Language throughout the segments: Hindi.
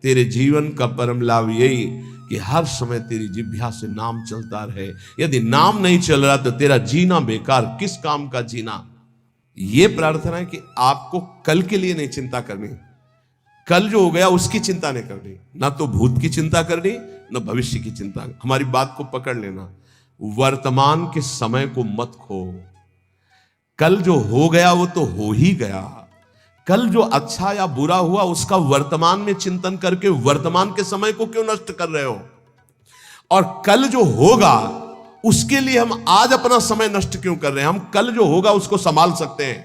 तेरे जीवन का परम लाभ यही कि हर समय तेरी जिह्वा से नाम चलता रहे। यदि नाम नहीं चल रहा तो तेरा जीना बेकार, किस काम का जीना। यह प्रार्थना है कि आपको कल के लिए नहीं चिंता करनी, कल जो हो गया उसकी चिंता नहीं करनी, ना तो भूत की चिंता करनी ना भविष्य की चिंता। हमारी बात को पकड़ लेना, वर्तमान के समय को मत खो। कल जो हो गया वो तो हो ही गया। कल जो अच्छा या बुरा हुआ उसका वर्तमान में चिंतन करके वर्तमान के समय को क्यों नष्ट कर रहे हो। और कल जो होगा उसके लिए हम आज अपना समय नष्ट क्यों कर रहे हैं। हम कल जो होगा उसको संभाल सकते हैं,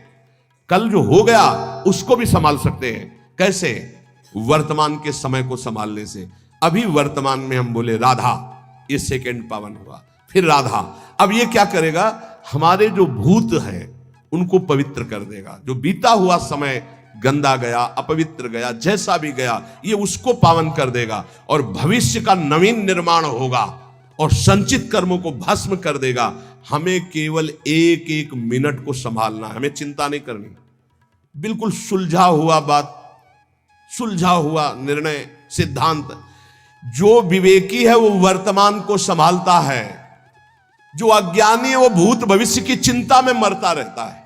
कल जो हो गया उसको भी संभाल सकते हैं। कैसे? वर्तमान के समय को संभालने से। अभी वर्तमान में हम बोले राधा, ये सेकंड पावन हुआ, फिर राधा। अब ये क्या करेगा, हमारे जो भूत हैं उनको पवित्र कर देगा। जो बीता हुआ समय गंदा गया, अपवित्र गया, जैसा भी गया, ये उसको पावन कर देगा और भविष्य का नवीन निर्माण होगा और संचित कर्मों को भस्म कर देगा। हमें केवल एक एक मिनट को संभालना है, हमें चिंता नहीं करनी। बिल्कुल सुलझा हुआ बात, सुलझा हुआ निर्णय, सिद्धांत। जो विवेकी है वो वर्तमान को संभालता है, जो अज्ञानी है वो भूत भविष्य की चिंता में मरता रहता है।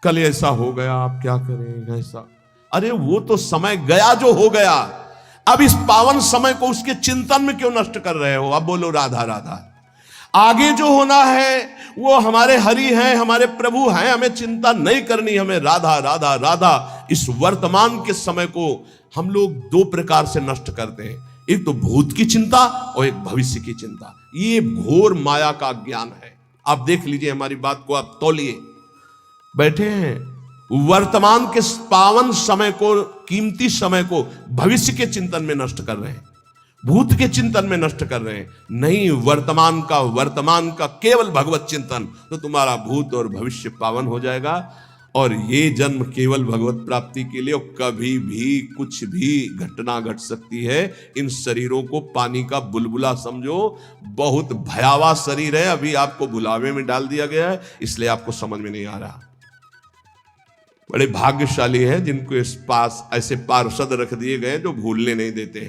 कल ऐसा हो गया, आप क्या करें ऐसा। अरे वो तो समय गया जो हो गया, अब इस पावन समय को उसके चिंतन में क्यों नष्ट कर रहे हो। अब बोलो राधा राधा। आगे जो होना है वो हमारे हरि हैं, हमारे प्रभु हैं, हमें चिंता नहीं करनी, हमें राधा राधा राधा। इस वर्तमान के समय को हम लोग दो प्रकार से नष्ट करते हैं, एक तो भूत की चिंता और एक भविष्य की चिंता। ये घोर माया का ज्ञान है। आप देख लीजिए, हमारी बात को आप तौलिए। बैठे हैं वर्तमान के पावन समय को, कीमती समय को भविष्य के चिंतन में नष्ट कर रहे हैं, भूत के चिंतन में नष्ट कर रहे हैं। नहीं, वर्तमान का केवल भगवत चिंतन, तो तुम्हारा भूत और भविष्य पावन हो जाएगा। और ये जन्म केवल भगवत प्राप्ति के लिए, और कभी भी कुछ भी घटना घट सकती है। इन शरीरों को पानी का बुलबुला समझो, बहुत भयावह शरीर है। अभी आपको भुलावे में डाल दिया गया है, इसलिए आपको समझ में नहीं आ रहा। बड़े भाग्यशाली हैं जिनको इस पास ऐसे पार्षद रख दिए गए जो भूलने नहीं देते,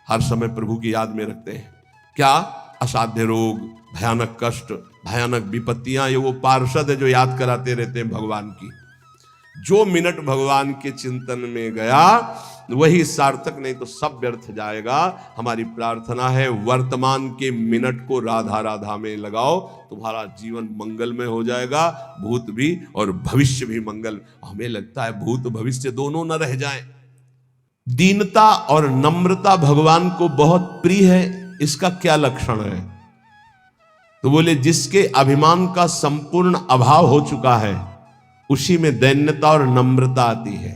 हर समय प्रभु की याद में रखते हैं। क्या? असाध्य रोग, भयानक कष्ट, भयानक विपत्तियां, ये वो पार्षद है जो याद कराते रहते हैं भगवान की। जो मिनट भगवान के चिंतन में गया वही सार्थक, नहीं तो सब व्यर्थ जाएगा। हमारी प्रार्थना है वर्तमान के मिनट को राधा राधा में लगाओ, तुम्हारा जीवन मंगलमय हो जाएगा, भूत भी और भविष्य भी मंगल। हमें लगता है भूत भविष्य दोनों न रह जाएं। दीनता और नम्रता भगवान को बहुत प्रिय है। इसका क्या लक्षण है? तो बोले जिसके अभिमान का संपूर्ण अभाव हो चुका है उसी में दैन्यता और नम्रता आती है।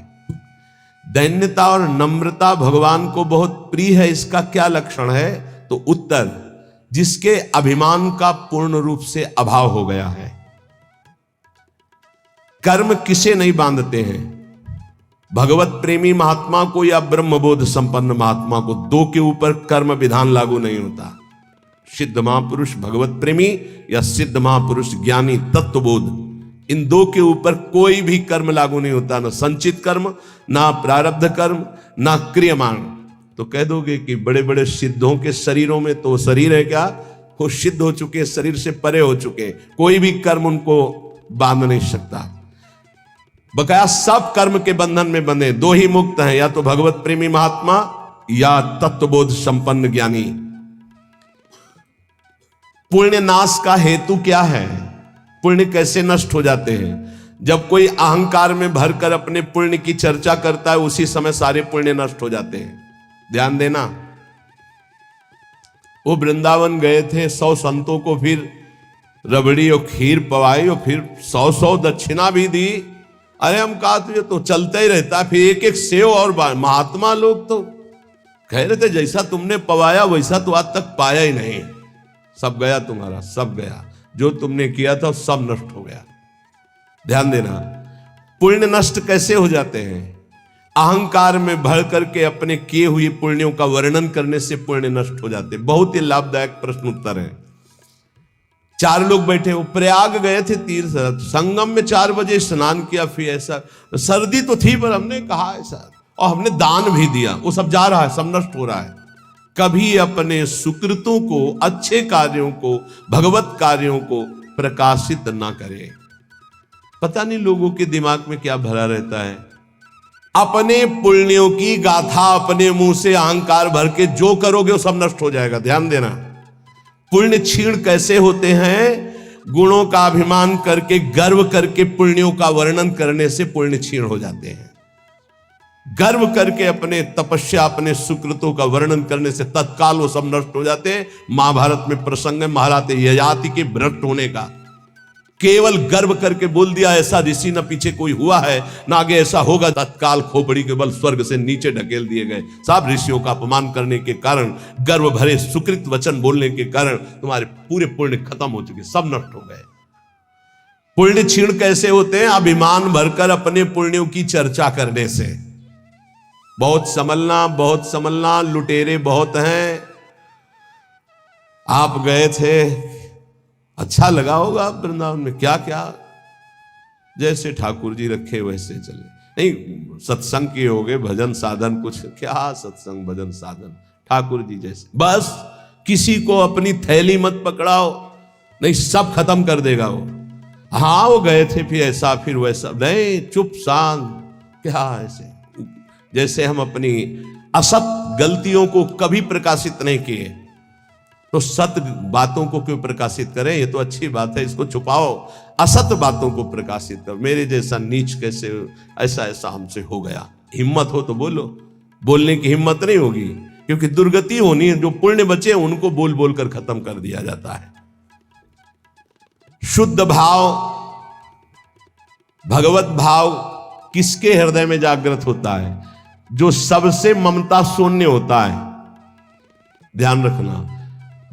दैन्यता और नम्रता भगवान को बहुत प्रिय है। इसका क्या लक्षण है? तो उत्तर, जिसके अभिमान का पूर्ण रूप से अभाव हो गया है। कर्म किसे नहीं बांधते हैं? भगवत प्रेमी महात्मा को या ब्रह्मबोध संपन्न महात्मा को, दो के ऊपर कर्म विधान लागू नहीं होता। सिद्ध महापुरुष भगवत प्रेमी या सिद्ध महापुरुष ज्ञानी तत्वबोध, इन दो के ऊपर कोई भी कर्म लागू नहीं होता, ना संचित कर्म, ना प्रारब्ध कर्म, ना क्रियमाण। तो कह दोगे कि बड़े बड़े सिद्धों के शरीरों में तो शरीर है क्या? वो सिद्ध हो चुके, शरीर से परे हो चुके, कोई भी कर्म उनको बांध नहीं सकता। बकाया सब कर्म के बंधन में बंधे। दो ही मुक्त हैं, या तो भगवत प्रेमी महात्मा या तत्वबोध संपन्न ज्ञानी। पुण्य नाश का हेतु क्या है? पुण्य कैसे नष्ट हो जाते हैं? जब कोई अहंकार में भरकर अपने पुण्य की चर्चा करता है उसी समय सारे पुण्य नष्ट हो जाते हैं। ध्यान देना, वो वृंदावन गए थे, 100 संतों को फिर रबड़ी और खीर पवाई और फिर 100 दक्षिणा भी दी। अरे हम कहा तुझे तो चलता ही रहता, फिर एक एक सेव और महात्मा लोग तो कह रहे थे जैसा तुमने पवाया वैसा तो आज तक पाया ही नहीं, सब गया तुम्हारा, सब गया, जो तुमने किया था सब नष्ट हो गया। ध्यान देना, पुण्य नष्ट कैसे हो जाते हैं? अहंकार में भर करके अपने किए हुए पुण्यों का वर्णन करने से पुण्य नष्ट हो जाते। बहुत ही लाभदायक प्रश्न उत्तर है। 4 लोग बैठे, वो प्रयाग गए थे तीर्थ, संगम में 4 बजे स्नान किया, फिर ऐसा सर्दी तो थी पर हमने कहा ऐसा, और हमने दान भी दिया, वो सब जा रहा है, सब नष्ट हो रहा है। कभी अपने सुकृतों को, अच्छे कार्यों को, भगवत कार्यों को प्रकाशित ना करे। पता नहीं लोगों के दिमाग में क्या भरा रहता है। अपने पुण्यों की गाथा अपने मुंह से अहंकार भर के जो करोगे वो सब नष्ट हो जाएगा। ध्यान देना, पुण्य क्षीण कैसे होते हैं? गुणों का अभिमान करके, गर्व करके पुण्यों का वर्णन करने से पुण्य क्षीण हो जाते हैं। गर्व करके अपने तपस्या, अपने सुकृतों का वर्णन करने से तत्काल वो सब नष्ट हो जाते हैं। महाभारत में प्रसंग है महाराज ययाति के भ्रष्ट होने का। केवल गर्व करके बोल दिया ऐसा ऋषि न पीछे कोई हुआ है न आगे ऐसा होगा, तत्काल खोपड़ी के बल स्वर्ग से नीचे ढकेल दिए गए। सब ऋषियों का अपमान करने के कारण, गर्व भरे सुकृत वचन बोलने के कारण तुम्हारे पूरे पुण्य खत्म हो चुके, सब नष्ट हो गए। पुण्य क्षीण कैसे होते हैं? अभिमान भरकर अपने पुण्यों की चर्चा करने से। बहुत संभलना, बहुत संभलना, लुटेरे बहुत हैं। आप गए थे, अच्छा लगा होगा वृंदावन में, क्या क्या जैसे ठाकुर जी रखे वैसे चले। नहीं, सत्संग किए होगे, भजन साधन कुछ, क्या सत्संग भजन साधन, ठाकुर जी जैसे। बस किसी को अपनी थैली मत पकड़ाओ, नहीं सब खत्म कर देगा वो। हाँ वो गए थे फिर ऐसा फिर वैसा, नहीं चुप शांत, क्या ऐसे जैसे हम अपनी असत गलतियों को कभी प्रकाशित नहीं किए तो सत बातों को क्यों प्रकाशित करें? ये तो अच्छी बात है, इसको छुपाओ। असत बातों को प्रकाशित करो। मेरे जैसा नीच कैसे, ऐसा ऐसा हमसे हो गया। हिम्मत हो तो बोलो, बोलने की हिम्मत नहीं होगी क्योंकि दुर्गति होनी है। जो पुण्य बचे उनको बोल बोल कर खत्म कर दिया जाता है। शुद्ध भाव, भगवत भाव किसके हृदय में जागृत होता है? जो सबसे ममता शून्य होता है। ध्यान रखना,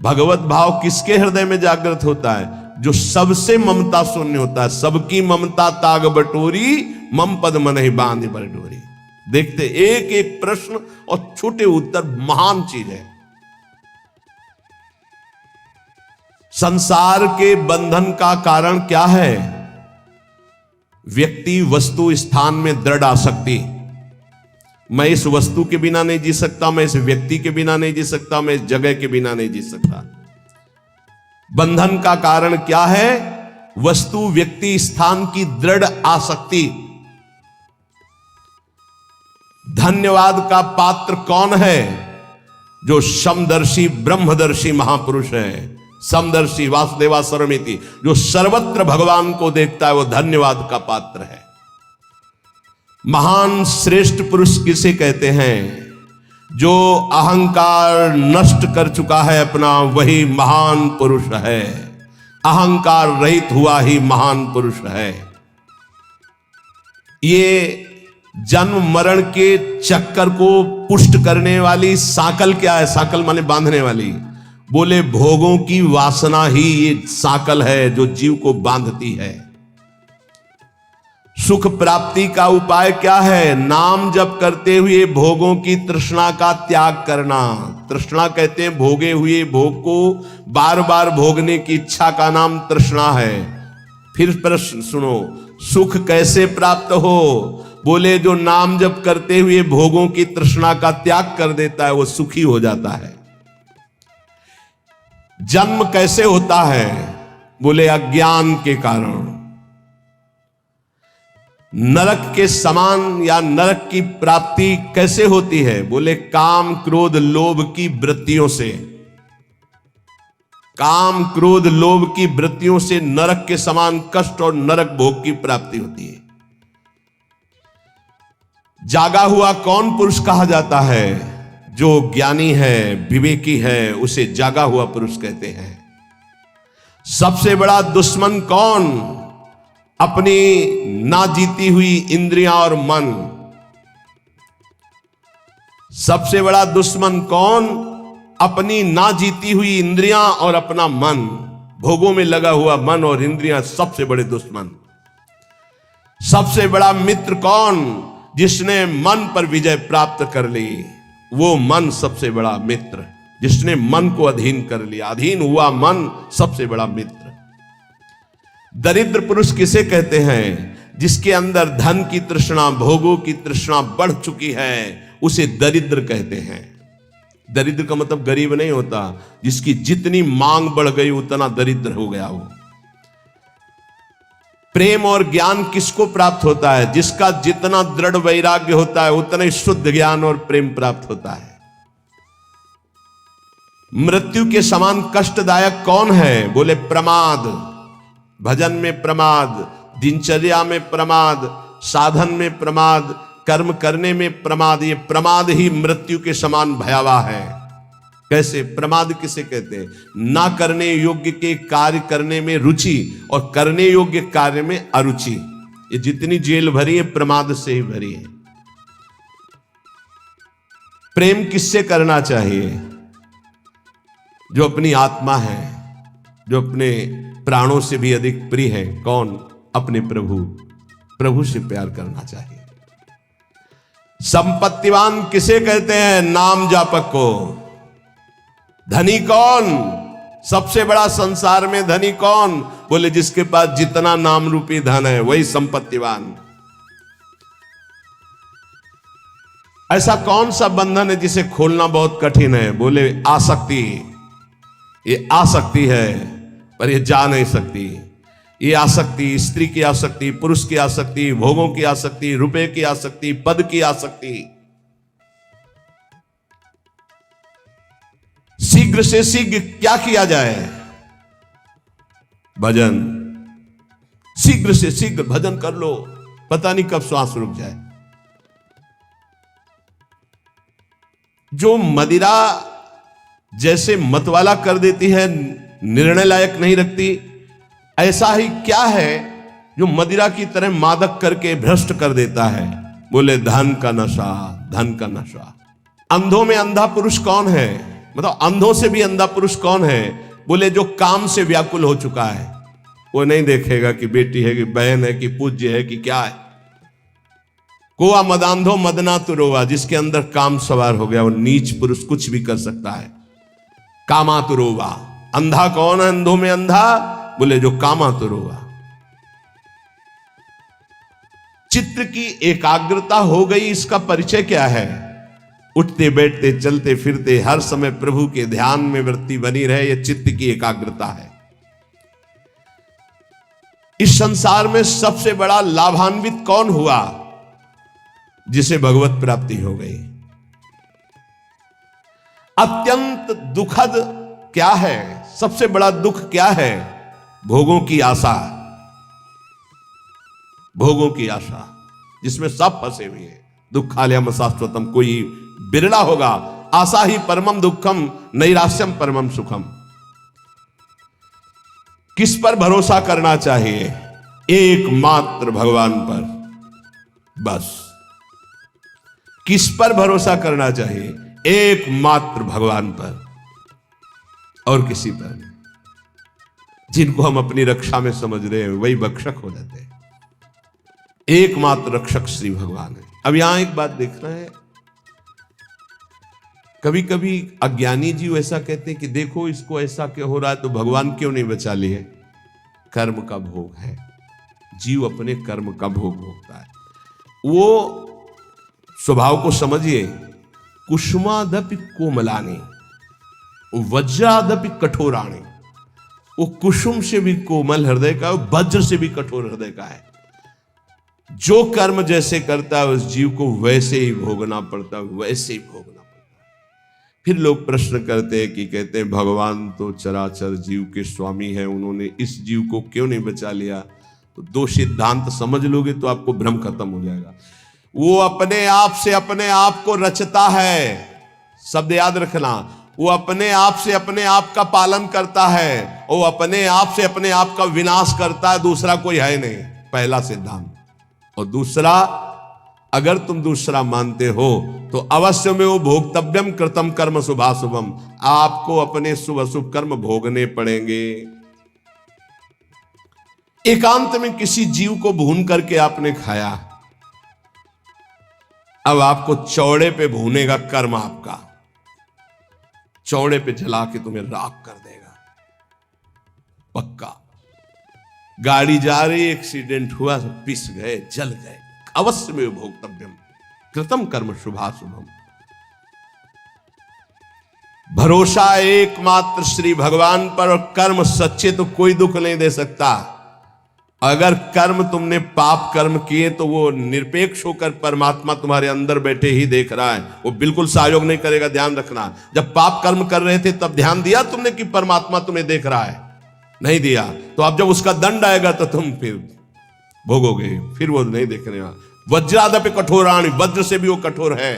भगवत भाव किसके हृदय में जागृत होता है? जो सबसे ममता शून्य होता है। सबकी ममता ताग बटोरी, मम पद मन ही बांध पर डोरी। देखते एक एक प्रश्न और छोटे उत्तर महान चीज है। संसार के बंधन का कारण क्या है? व्यक्ति, वस्तु, स्थान में दृढ़ आसक्ति। मैं इस वस्तु के बिना नहीं जी सकता, मैं इस व्यक्ति के बिना नहीं जी सकता, मैं इस जगह के बिना नहीं जी सकता। बंधन का कारण क्या है? वस्तु, व्यक्ति, स्थान की दृढ़ आसक्ति। धन्यवाद का पात्र कौन है? जो समदर्शी ब्रह्मदर्शी महापुरुष है। समदर्शी वासुदेवा सर्वमिति, जो सर्वत्र भगवान को देखता है, वो धन्यवाद का पात्र है। महान श्रेष्ठ पुरुष किसे कहते हैं? जो अहंकार नष्ट कर चुका है अपना, वही महान पुरुष है। अहंकार रहित हुआ ही महान पुरुष है। ये जन्म मरण के चक्कर को पुष्ट करने वाली साकल क्या है? साकल माने बांधने वाली। बोले भोगों की वासना ही ये साकल है जो जीव को बांधती है। सुख प्राप्ति का उपाय क्या है? नाम जप करते हुए भोगों की तृष्णा का त्याग करना। तृष्णा कहते हैं भोगे हुए भोग को बार बार भोगने की इच्छा का नाम तृष्णा है। फिर प्रश्न सुनो, सुख कैसे प्राप्त हो? बोले जो नाम जप करते हुए भोगों की तृष्णा का त्याग कर देता है वो सुखी हो जाता है। जन्म कैसे होता है? बोले अज्ञान के कारण। नरक के समान या नरक की प्राप्ति कैसे होती है? बोले काम क्रोध लोभ की वृत्तियों से। काम क्रोध लोभ की वृत्तियों से नरक के समान कष्ट और नरक भोग की प्राप्ति होती है। जागा हुआ कौन पुरुष कहा जाता है? जो ज्ञानी है, विवेकी है, उसे जागा हुआ पुरुष कहते हैं। सबसे बड़ा दुश्मन कौन? अपनी ना जीती हुई इंद्रियां और मन। सबसे बड़ा दुश्मन कौन? अपनी ना जीती हुई इंद्रियां और अपना मन। भोगों में लगा हुआ मन और इंद्रियां सबसे बड़े दुश्मन। सबसे बड़ा मित्र कौन? जिसने मन पर विजय प्राप्त कर ली, वो मन सबसे बड़ा मित्र। जिसने मन को अधीन कर लिया, अधीन हुआ मन सबसे बड़ा मित्र। दरिद्र पुरुष किसे कहते हैं? जिसके अंदर धन की तृष्णा, भोगों की तृष्णा बढ़ चुकी है, उसे दरिद्र कहते हैं। दरिद्र का मतलब गरीब नहीं होता, जिसकी जितनी मांग बढ़ गई उतना दरिद्र हो गया वो। प्रेम और ज्ञान किसको प्राप्त होता है? जिसका जितना दृढ़ वैराग्य होता है उतना ही शुद्ध ज्ञान और प्रेम प्राप्त होता है। मृत्यु के समान कष्टदायक कौन है? बोले प्रमाद। भजन में प्रमाद, दिनचर्या में प्रमाद, साधन में प्रमाद, कर्म करने में प्रमाद। ये प्रमाद ही मृत्यु के समान भयावह है। कैसे? प्रमाद किसे कहते हैं? ना करने योग्य के कार्य करने में रुचि और करने योग्य कार्य में अरुचि। ये जितनी जेल भरी है प्रमाद से ही भरी है। प्रेम किससे करना चाहिए? जो अपनी आत्मा है, जो अपने प्राणों से भी अधिक प्रिय है। कौन? अपने प्रभु। प्रभु से प्यार करना चाहिए। संपत्तिवान किसे कहते हैं? नाम जापक को। धनी कौन? सबसे बड़ा संसार में धनी कौन? बोले जिसके पास जितना नाम रूपी धन है वही संपत्तिवान। ऐसा कौन सा बंधन है जिसे खोलना बहुत कठिन है? बोले आसक्ति। ये आसक्ति है पर ये जा नहीं सकती। ये आसक्ति, स्त्री की आसक्ति, पुरुष की आसक्ति, भोगों की आसक्ति, रुपए की आसक्ति, पद की आसक्ति। शीघ्र से शीघ्र क्या किया जाए? भजन। शीघ्र से शीघ्र भजन कर लो, पता नहीं कब श्वास रुक जाए। जो मदिरा जैसे मतवाला कर देती है, निर्णय लायक नहीं रखती, ऐसा ही क्या है जो मदिरा की तरह मादक करके भ्रष्ट कर देता है? बोले धन का नशा, धन का नशा। अंधों में अंधा पुरुष कौन है? मतलब अंधों से भी अंधा पुरुष कौन है? बोले जो काम से व्याकुल हो चुका है। वो नहीं देखेगा कि बेटी है कि बहन है कि पूज्य है कि क्या है। कोआ मदांधो मदना तुरोवा, जिसके अंदर काम सवार हो गया वो नीच पुरुष कुछ भी कर सकता है। कामातुरोवा। अंधा कौन है? अंधों में अंधा? बोले जो कामातुरोवा। चित्त की एकाग्रता हो गई, इसका परिचय क्या है? उठते बैठते चलते फिरते हर समय प्रभु के ध्यान में वृत्ति बनी रहे, यह चित्त की एकाग्रता है। इस संसार में सबसे बड़ा लाभान्वित कौन हुआ? जिसे भगवत प्राप्ति हो गई। अत्यंत दुखद क्या है? सबसे बड़ा दुख क्या है? भोगों की आशा। भोगों की आशा जिसमें सब फंसे हुए हैं। दुखालयम शाश्वतम, कोई बिरला होगा। आशा ही परमम दुखम, नैराश्यम परमम सुखम। किस पर भरोसा करना चाहिए? एकमात्र भगवान पर, बस। किस पर भरोसा करना चाहिए? एकमात्र भगवान पर, और किसी पर नहीं। जिनको हम अपनी रक्षा में समझ रहे हैं वही भक्षक हो जाते हैं। एकमात्र रक्षक श्री भगवान है। अब यहां एक बात देखना है, कभी कभी अज्ञानी जीव ऐसा कहते हैं कि देखो इसको ऐसा क्यों हो रहा है, तो भगवान क्यों नहीं बचा लिए? कर्म का भोग है। जीव अपने कर्म का भोग भोगता है। वो स्वभाव को समझिए। कुसुमादपि कोमलानि, वज्रादपि कठोराणि। वो कुसुम से भी कोमल हृदय का, वज्र से भी कठोर हृदय का है। जो कर्म जैसे करता है उस जीव को वैसे ही भोगना पड़ता है, वैसे ही भोगना पड़ता है। फिर लोग प्रश्न करते हैं कि कहते हैं भगवान तो चराचर जीव के स्वामी हैं, उन्होंने इस जीव को क्यों नहीं बचा लिया? तो दो सिद्धांत समझ लोगे तो आपको भ्रम खत्म हो जाएगा। वो अपने आप से अपने आप को रचता है, शब्द याद रखना। वो अपने आप से अपने आप का पालन करता है, वो अपने आप से अपने आप का विनाश करता है, दूसरा कोई है नहीं। पहला सिद्धांत। और दूसरा, अगर तुम दूसरा मानते हो तो अवश्य में वो भोक्तव्यम कृतम कर्म शुभाशुभम, आपको अपने शुभ अशुभ कर्म भोगने पड़ेंगे। एकांत में किसी जीव को भून करके आपने खाया, अब आपको चौड़े पे भूनेगा कर्म आपका, चौड़े पे जला के तुम्हें राख कर देगा, पक्का। गाड़ी जा रही, एक्सीडेंट हुआ, पिस गए, जल गए। अवश्य में भोक्तव्यम कृतम कर्म शुभाशुभम। भरोसा एकमात्र श्री भगवान पर, और कर्म सच्चे तो कोई दुख नहीं दे सकता। अगर कर्म तुमने पाप कर्म किए तो वो निरपेक्ष होकर परमात्मा तुम्हारे अंदर बैठे ही देख रहा है, वो बिल्कुल सहयोग नहीं करेगा। ध्यान रखना, जब पाप कर्म कर रहे थे तब ध्यान दिया तुमने कि परमात्मा तुम्हें देख रहा है? नहीं दिया। तो अब जब उसका दंड आएगा तो तुम फिर भोगोगे, फिर वो नहीं देखने वाला। वज्रादपि कठोराणि, वज्र से भी वो कठोर है।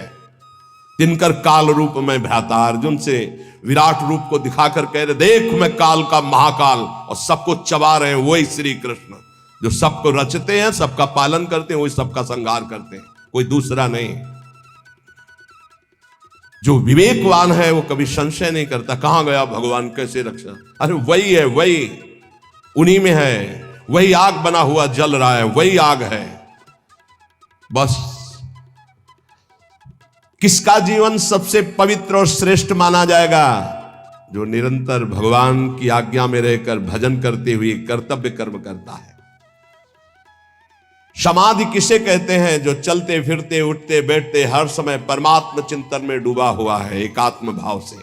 तिनकर काल रूप में भ्राता, अर्जुन से विराट रूप को दिखाकर कह रहे, देख मैं काल का महाकाल, और सबको चबा रहे हैं वही श्री कृष्ण, जो सबको रचते हैं, सबका पालन करते हैं, वही सबका संहार करते हैं, कोई दूसरा नहीं। जो विवेकवान है वो कभी संशय नहीं करता, कहां गया भगवान, कैसे रक्षा, अरे वही है, वही उन्हीं में है, वही आग बना हुआ जल रहा है, वही आग है। बस किसका जीवन सबसे पवित्र और श्रेष्ठ माना जाएगा? जो निरंतर भगवान की आज्ञा में रहकर भजन करते हुए कर्तव्य कर्म करता है। समाधि किसे कहते हैं? जो चलते फिरते उठते बैठते हर समय परमात्म चिंतन में डूबा हुआ है, एकात्म भाव से।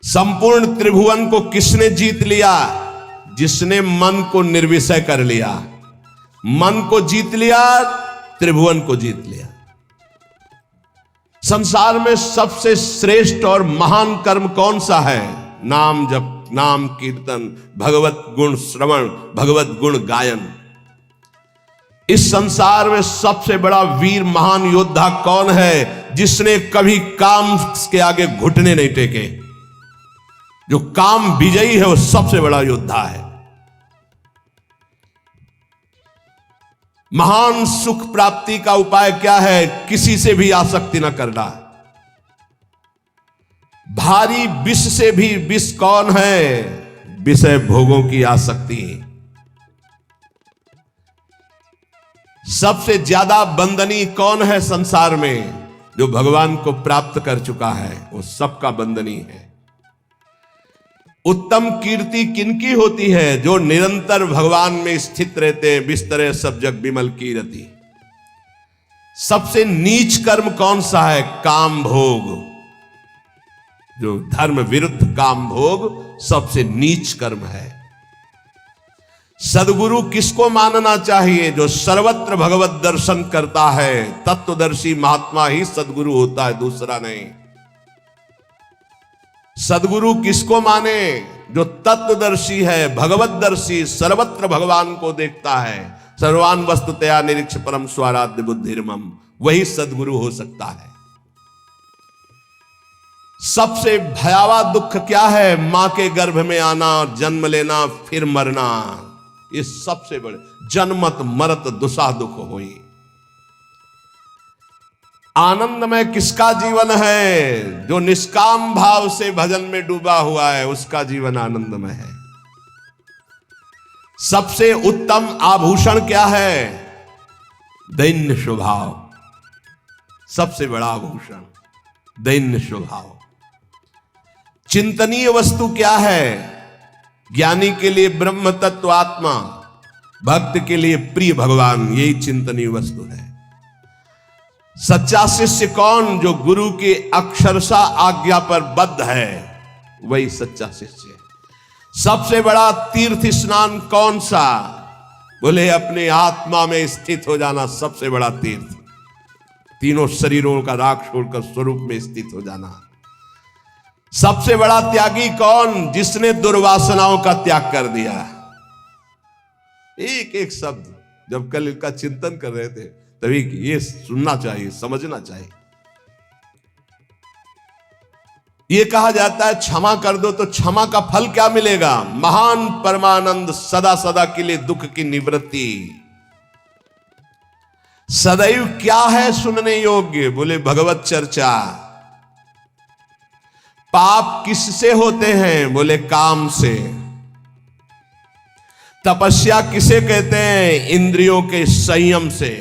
संपूर्ण त्रिभुवन को किसने जीत लिया? जिसने मन को निर्विषय कर लिया। मन को जीत लिया, त्रिभुवन को जीत लिया। संसार में सबसे श्रेष्ठ और महान कर्म कौन सा है? नाम जप, नाम कीर्तन, भगवत गुण श्रवण, भगवत गुण गायन। इस संसार में सबसे बड़ा वीर महान योद्धा कौन है? जिसने कभी काम के आगे घुटने नहीं टेके। जो काम विजयी है वो सबसे बड़ा योद्धा है। महान सुख प्राप्ति का उपाय क्या है? किसी से भी आसक्ति न करना। भारी विष से भी विष कौन है? विषय भोगों की आसक्ति। सबसे ज्यादा बंधनी कौन है संसार में? जो भगवान को प्राप्त कर चुका है वो सबका बंधनी है। उत्तम कीर्ति किनकी होती है? जो निरंतर भगवान में स्थित रहते हैं। बिस्तरे सब जग विमल कीरति। सबसे नीच कर्म कौन सा है? काम भोग। जो धर्म विरुद्ध काम भोग सबसे नीच कर्म है। सदगुरु किसको मानना चाहिए? जो सर्वत्र भगवत दर्शन करता है। तत्वदर्शी महात्मा ही सदगुरु होता है, दूसरा नहीं। सदगुरु किसको माने? जो तत्वदर्शी है, भगवतदर्शी, सर्वत्र भगवान को देखता है। सर्वान वस्तुतया निरीक्ष परम स्वाराध्य बुद्धिर्मम, वही सदगुरु हो सकता है। सबसे भयावह दुख क्या है? मां के गर्भ में आना, जन्म लेना, फिर मरना। ये सबसे बड़े जन्मत मरत दुसा दुख हुई। आनंदमय किसका जीवन है? जो निष्काम भाव से भजन में डूबा हुआ है, उसका जीवन आनंदमय है। सबसे उत्तम आभूषण क्या है? दैन्य स्वभाव। सबसे बड़ा आभूषण दैन्य स्वभाव। चिंतनीय वस्तु क्या है? ज्ञानी के लिए ब्रह्म तत्व आत्मा, भक्त के लिए प्रिय भगवान, यही चिंतनीय वस्तु है। सच्चा शिष्य कौन? जो गुरु की अक्षरशः आज्ञा पर बद्ध है, वही सच्चा शिष्य है। सबसे बड़ा तीर्थ स्नान कौन सा? बोले अपने आत्मा में स्थित हो जाना सबसे बड़ा तीर्थ। तीनों शरीरों का राग छोड़कर स्वरूप में स्थित हो जाना। सबसे बड़ा त्यागी कौन? जिसने दुर्वासनाओं का त्याग कर दिया। एक एक शब्द जब कल इनका चिंतन कर रहे थे तभी ये सुनना चाहिए, समझना चाहिए। ये कहा जाता है क्षमा कर दो तो क्षमा का फल क्या मिलेगा? महान परमानंद, सदा सदा के लिए दुख की निवृत्ति। सदैव क्या है सुनने योग्य? बोले भगवत चर्चा। पाप किससे होते हैं? बोले काम से। तपस्या किसे कहते हैं? इंद्रियों के संयम से।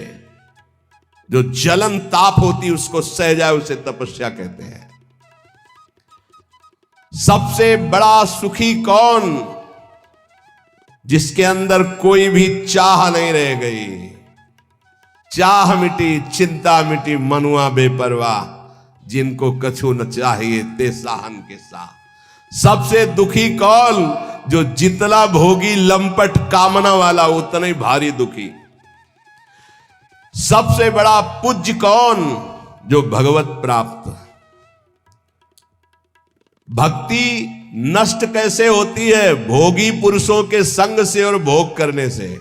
जो जलन ताप होती उसको सह जाए उसे तपस्या कहते हैं। सबसे बड़ा सुखी कौन? जिसके अंदर कोई भी चाह नहीं रह गई। चाह मिटी, चिंता मिटी, मनुआ बेपरवाह, जिनको कछु न चाहिए ते साहन के साथ। सबसे दुखी कौन? जो जितना भोगी लंपट कामना वाला उतना ही भारी दुखी। सबसे बड़ा पूज्य कौन? जो भगवत प्राप्त। भक्ति नष्ट कैसे होती है? भोगी पुरुषों के संग से और भोग करने से।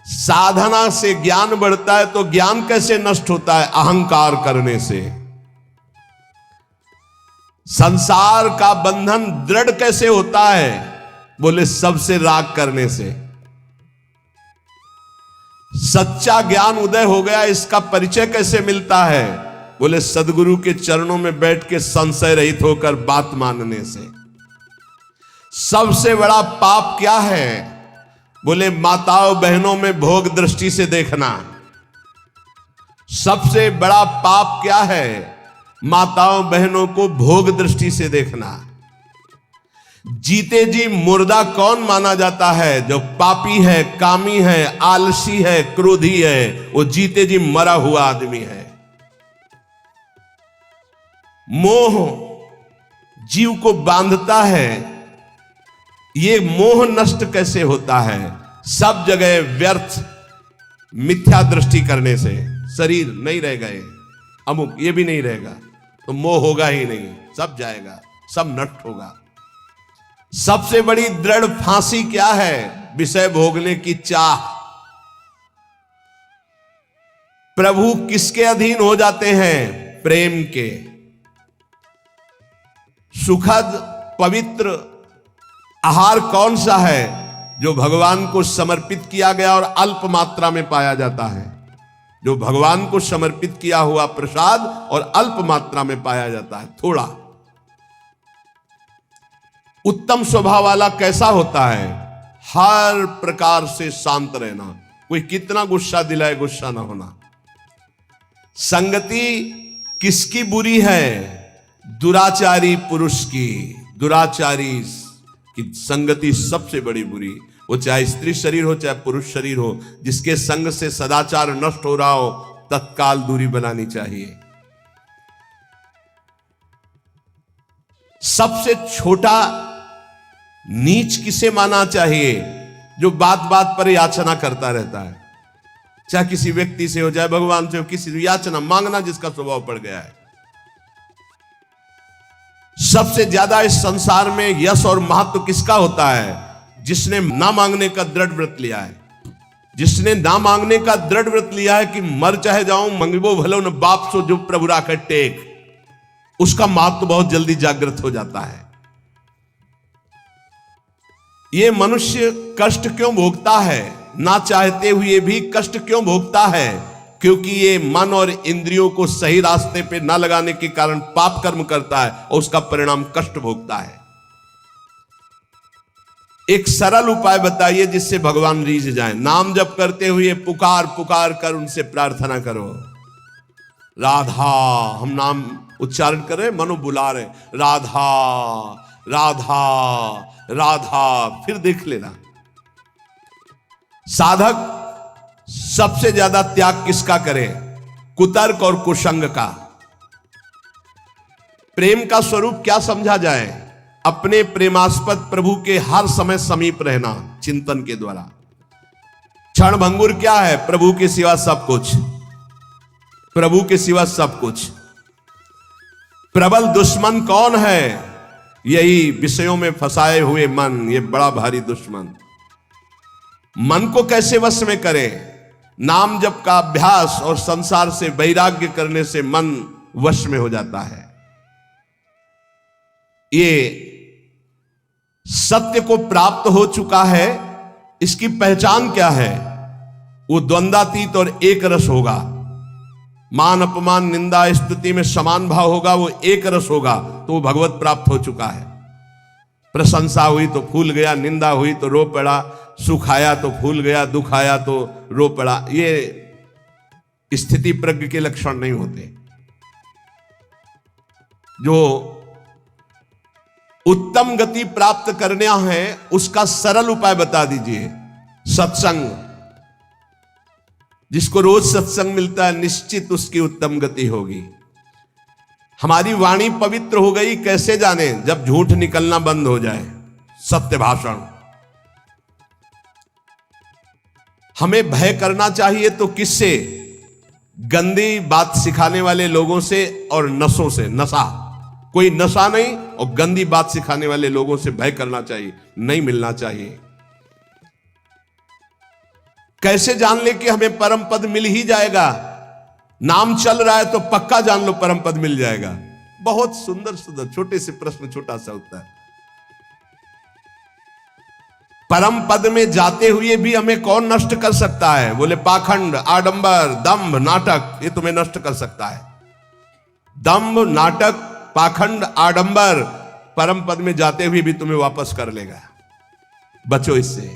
साधना से ज्ञान बढ़ता है तो ज्ञान कैसे नष्ट होता है? अहंकार करने से। संसार का बंधन दृढ़ कैसे होता है? बोले सबसे राग करने से। सच्चा ज्ञान उदय हो गया, इसका परिचय कैसे मिलता है? बोले सदगुरु के चरणों में बैठ के संशय रहित होकर बात मानने से। सबसे बड़ा पाप क्या है? बोले माताओं बहनों में भोग दृष्टि से देखना। सबसे बड़ा पाप क्या है? माताओं बहनों को भोग दृष्टि से देखना। जीते जी मुर्दा कौन माना जाता है? जो पापी है, कामी है, आलसी है, क्रोधी है, वो जीते जी मरा हुआ आदमी है। मोह जीव को बांधता है। ये मोह नष्ट कैसे होता है? सब जगह व्यर्थ मिथ्या दृष्टि करने से। शरीर नहीं रह गए, अमुक ये भी नहीं रहेगा तो मोह होगा ही नहीं, सब जाएगा, सब नष्ट होगा। सबसे बड़ी दृढ़ फांसी क्या है? विषय भोगने की चाह। प्रभु किसके अधीन हो जाते हैं? प्रेम के। सुखद पवित्र आहार कौन सा है? जो भगवान को समर्पित किया गया और अल्प मात्रा में पाया जाता है। जो भगवान को समर्पित किया हुआ प्रसाद और अल्प मात्रा में पाया जाता है, थोड़ा। उत्तम स्वभाव वाला कैसा होता है? हर प्रकार से शांत रहना। कोई कितना गुस्सा दिलाए, गुस्सा ना होना। संगति किसकी बुरी है? दुराचारी पुरुष की। दुराचारी की संगति सबसे बड़ी बुरी। वो चाहे स्त्री शरीर हो चाहे पुरुष शरीर हो, जिसके संग से सदाचार नष्ट हो रहा हो, तत्काल दूरी बनानी चाहिए। सबसे छोटा नीच किसे माना चाहिए? जो बात बात पर याचना करता रहता है। चाहे किसी व्यक्ति से हो, चाहे भगवान से हो, किसी से याचना मांगना जिसका स्वभाव पड़ गया है। सबसे ज्यादा इस संसार में यश और महत्व किसका होता है? जिसने ना मांगने का दृढ़ व्रत लिया है। जिसने ना मांगने का दृढ़ व्रत लिया है कि मर चाहे जाऊं, मंगबो भलो न बाप सो जो प्रभु राखे टेक, उसका महत्व बहुत जल्दी जागृत हो जाता है। ये मनुष्य कष्ट क्यों भोगता है? ना चाहते हुए भी कष्ट क्यों भोगता है? क्योंकि ये मन और इंद्रियों को सही रास्ते पे ना लगाने के कारण पाप कर्म करता है और उसका परिणाम कष्ट भोगता है। एक सरल उपाय बताइए जिससे भगवान रीझ जाए। नाम जप करते हुए पुकार पुकार कर उनसे प्रार्थना करो। राधा, हम नाम उच्चारण कर रहे, मनो बुला रहे, राधा राधा राधा। फिर देख लेना, साधक सबसे ज्यादा त्याग किसका करे? कुतर्क और कुसंग का। प्रेम का स्वरूप क्या समझा जाए? अपने प्रेमास्पद प्रभु के हर समय समीप रहना चिंतन के द्वारा। क्षण भंगुर क्या है? प्रभु के सिवा सब कुछ। प्रभु के सिवा सब कुछ। प्रबल दुश्मन कौन है? यही विषयों में फंसाए हुए मन, ये बड़ा भारी दुश्मन। मन को कैसे वश में करें? नाम जप का अभ्यास और संसार से वैराग्य करने से मन वश में हो जाता है। ये सत्य को प्राप्त हो चुका है। इसकी पहचान क्या है? वो द्वंद्वातीत और एक रस होगा। मान अपमान निंदा स्तुति में समान भाव होगा, वो एक रस होगा, तो वो भगवत प्राप्त हो चुका है। प्रशंसा हुई तो फूल गया, निंदा हुई तो रो पड़ा, सुख आया तो फूल गया, दुख आया तो रो पड़ा। ये स्थिति प्रज्ञ के लक्षण नहीं होते। जो उत्तम गति प्राप्त करना है उसका सरल उपाय बता दीजिए। सत्संग, जिसको रोज सत्संग मिलता है निश्चित उसकी उत्तम गति होगी। हमारी वाणी पवित्र हो गई कैसे जाने? जब झूठ निकलना बंद हो जाए, सत्य भाषण। हमें भय करना चाहिए तो किससे? गंदी बात सिखाने वाले लोगों से और नशों से। नशा, कोई नशा नहीं, और गंदी बात सिखाने वाले लोगों से भय करना चाहिए, नहीं मिलना चाहिए। कैसे जान ले कि हमें परम पद मिल ही जाएगा? नाम चल रहा है तो पक्का जान लो परम पद मिल जाएगा। बहुत सुंदर सुंदर छोटे से प्रश्न, छोटा सा उत्तर। परम पद में जाते हुए भी हमें कौन नष्ट कर सकता है? बोले पाखंड, आडंबर, दंभ, नाटक, ये तुम्हें नष्ट कर सकता है। दंभ, नाटक, पाखंड, आडंबर परम पद में जाते हुए भी तुम्हें वापस कर लेगा। बचो इससे।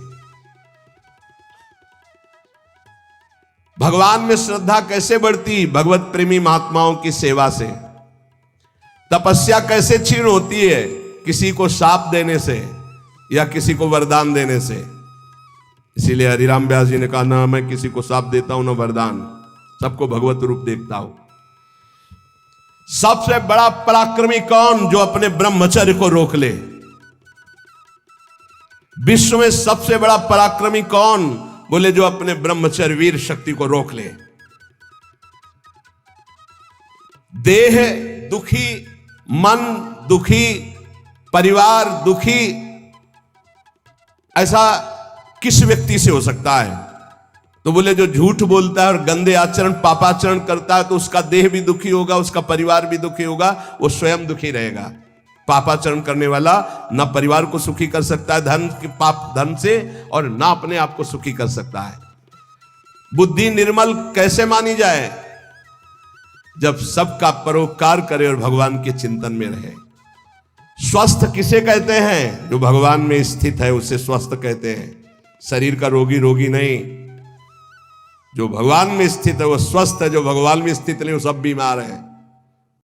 भगवान में श्रद्धा कैसे बढ़ती? भगवत प्रेमी महात्माओं की सेवा से। तपस्या कैसे क्षीण होती है? किसी को शाप देने से या किसी को वरदान देने से। इसीलिए हरिराम व्यास जी ने कहा, ना मैं किसी को शाप देता हूं ना वरदान, सबको भगवत रूप देखता हूं। सबसे बड़ा पराक्रमी कौन? जो अपने ब्रह्मचर्य को रोक ले। विश्व में सबसे बड़ा पराक्रमी कौन? बोले जो अपने ब्रह्मचर्य वीर शक्ति को रोक ले। देह दुखी, मन दुखी, परिवार दुखी, ऐसा किस व्यक्ति से हो सकता है? तो बोले जो झूठ बोलता है और गंदे आचरण, पापाचरण करता है तो उसका देह भी दुखी होगा, उसका परिवार भी दुखी होगा, वो स्वयं दुखी रहेगा। पापाचरण करने वाला ना परिवार को सुखी कर सकता है धन के पाप धन से, और ना अपने आप को सुखी कर सकता है। बुद्धि निर्मल कैसे मानी जाए? जब सबका परोपकार करे और भगवान के चिंतन में रहे। स्वस्थ किसे कहते हैं? जो भगवान में स्थित है उसे स्वस्थ कहते हैं। शरीर का रोगी रोगी नहीं, जो भगवान में स्थित है वो स्वस्थ है। जो भगवान में स्थित नहीं वो सब बीमार है।